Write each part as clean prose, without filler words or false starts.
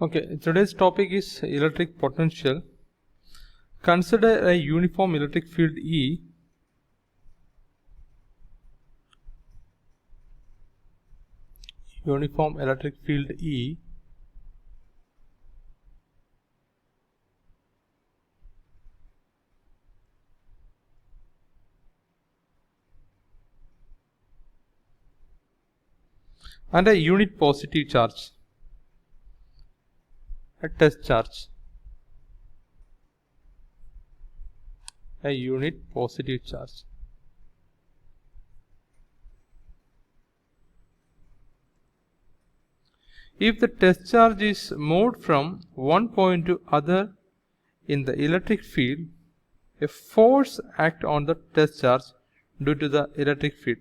Okay, today's topic is electric potential. Consider a uniform electric field E and a unit positive charge, a test charge, a unit positive charge. If the test charge is moved from one point to other in the electric field, a force acts on the test charge due to the electric field.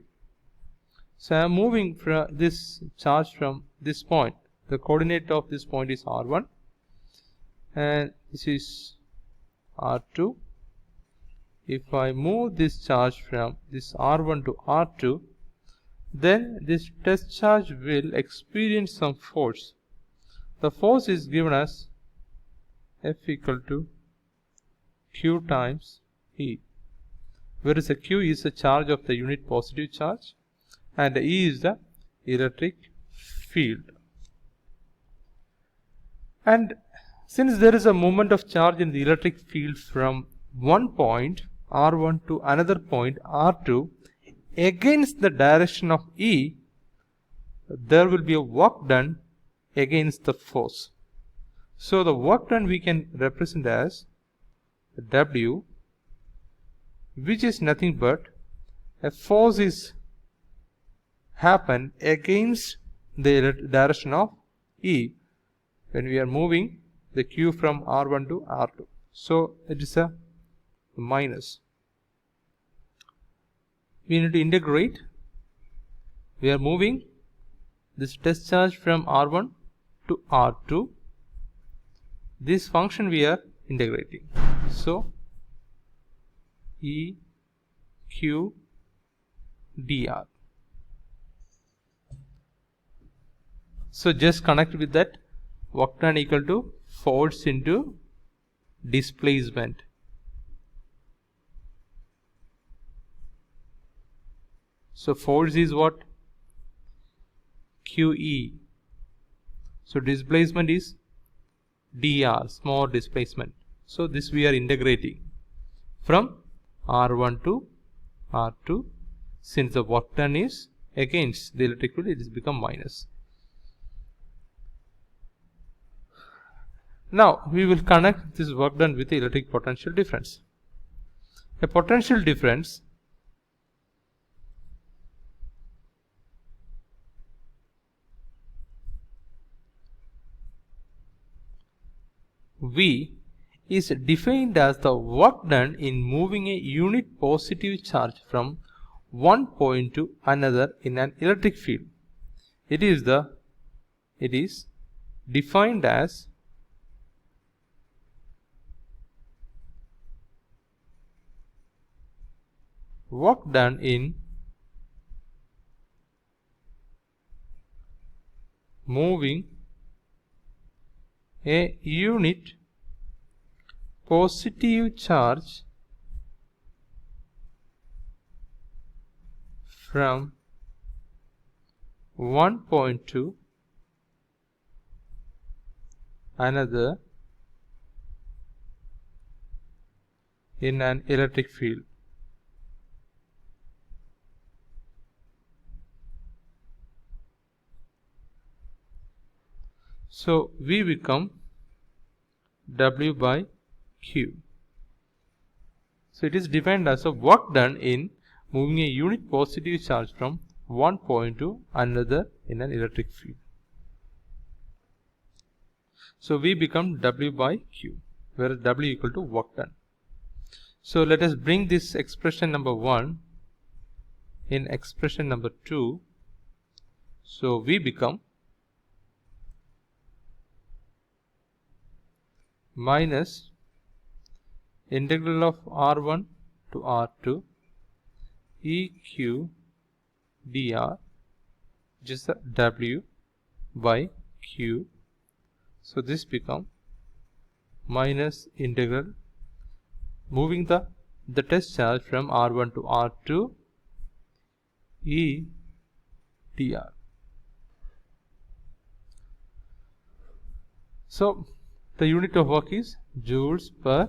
So I am moving from this charge from this point. The coordinate of this point is R1 and this is R2. If I move this charge from this R1 to R2, then this test charge will experience some force. The force is given as F equal to Q times E, whereas a Q is the charge of the unit positive charge and E is the electric field. And since there is a movement of charge in the electric field from one point R1 to another point R2 against the direction of E, there will be a work done against the force. So the work done we can represent as W, which is nothing but a force is happened against the direction of E when we are moving the Q from R1 to R2. So it is a minus. We need to integrate. We are moving this test charge from R1 to R2. This function we are integrating. So E Q dr. So just connect with that. Work done equal to force into displacement. So force is what? QE. So displacement is dr, small displacement. So this we are integrating from R1 to R2. Since the work done is against the electric field, it has become minus. Now we will connect this work done with the electric potential difference. A potential difference V is defined as the work done in moving a unit positive charge from one point to another in an electric field. It is defined as work done in moving a unit positive charge from one point to another in an electric field. So V become W by Q. So it is defined as a work done in moving a unit positive charge from one point to another in an electric field. So V become W by Q, where W equal to work done. So let us bring this expression number 1 in expression number 2. So V become minus integral of R1 to R2 EQ dr, which is the W by Q. So this become minus integral moving the test charge from R1 to R2 E dr. So the unit of work is joules per,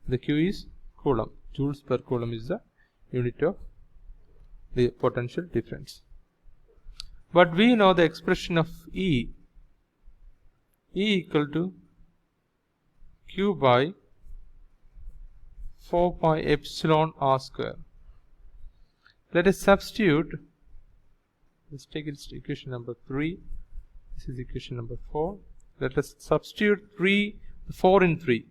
the Q is coulomb. Joules per coulomb is the unit of the potential difference. But we know the expression of E equal to Q by 4 pi epsilon r square. Let us substitute, let's take it to equation number 3, this is equation number 4. Let us substitute 4 in 3.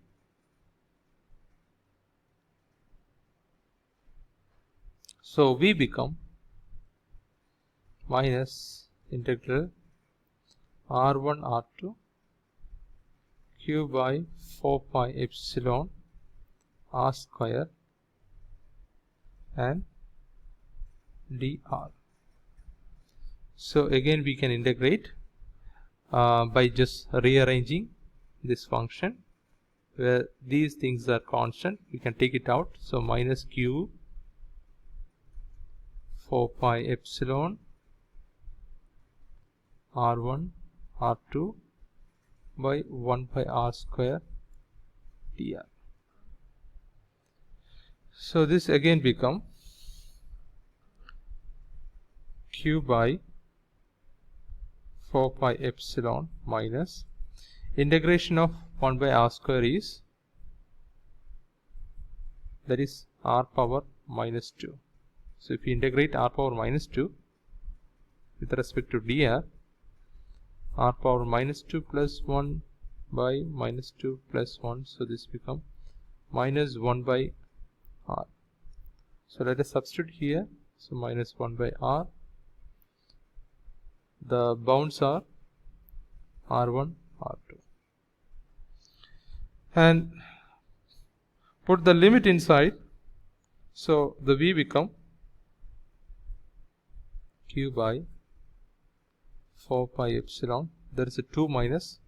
So we become minus integral R1 R2 Q by 4 pi epsilon r square and dr. So again we can integrate by just rearranging this function, where these things are constant, we can take it out. So minus Q 4 pi epsilon R1 R2 by 1 by r square dr. So this again become Q by 4 pi epsilon minus integration of 1 by r square is, that is r power minus 2. So if you integrate r power minus 2 with respect to dr, r power minus 2 plus 1 by minus 2 plus 1, so this become minus 1 by r. So let us substitute here. So minus 1 by r, the bounds are r1 r2, and put the limit inside. So the v become Q by 4 pi epsilon, there is a 2 minus,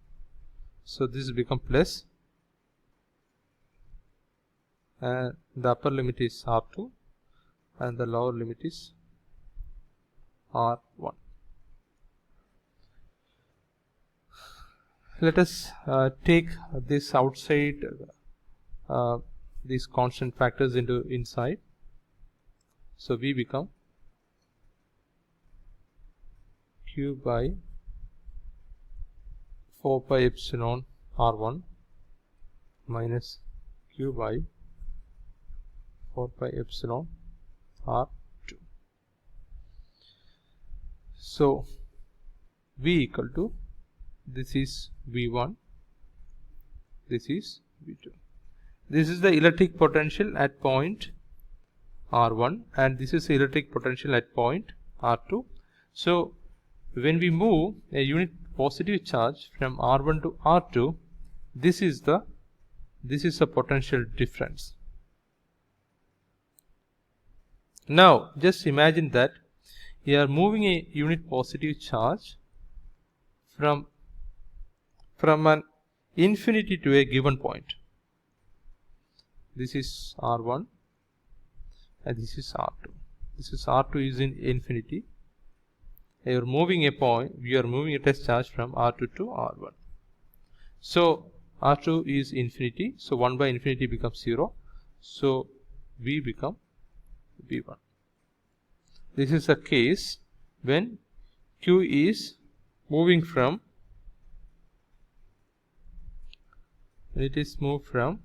so this become plus, and the upper limit is r2 and the lower limit is r1. Let us take this outside, these constant factors into inside. So v become Q by 4 pi epsilon r1 minus Q by 4 pi epsilon r2. So v equal to, this is v1, this is v2. This is the electric potential at point r1 and this is electric potential at point r2. So when we move a unit positive charge from r1 to r2, this is a potential difference. Now just imagine that you are moving a unit positive charge from an infinity to a given point. This is r1 and this is r2. This is r2 is in infinity. You are moving a point, we are moving a test charge from r2 to r1. So r2 is infinity, so 1 by infinity becomes 0. So v become v1. This is a case when Q is moving from, it is moved from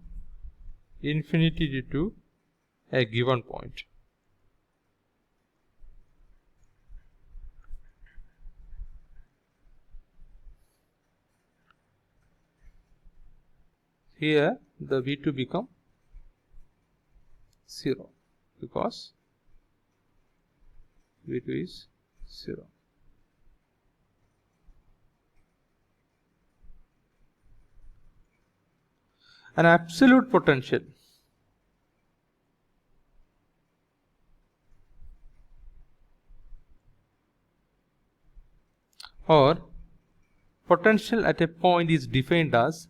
infinity to a given point. Here the v2 become 0 because v2 is 0. An absolute potential or potential at a point is defined as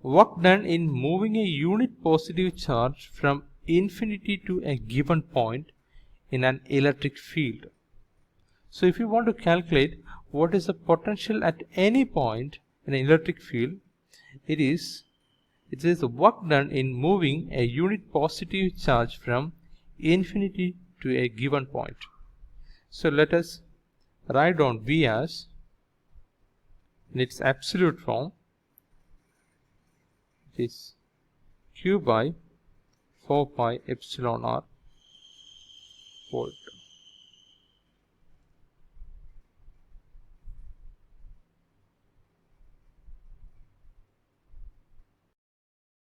work done in moving a unit positive charge from infinity to a given point in an electric field. So if you want to calculate what is the potential at any point in an electric field, it is the work done in moving a unit positive charge from infinity to a given point. So let us write down V as, in its absolute form, it is Q by 4 pi epsilon r volt.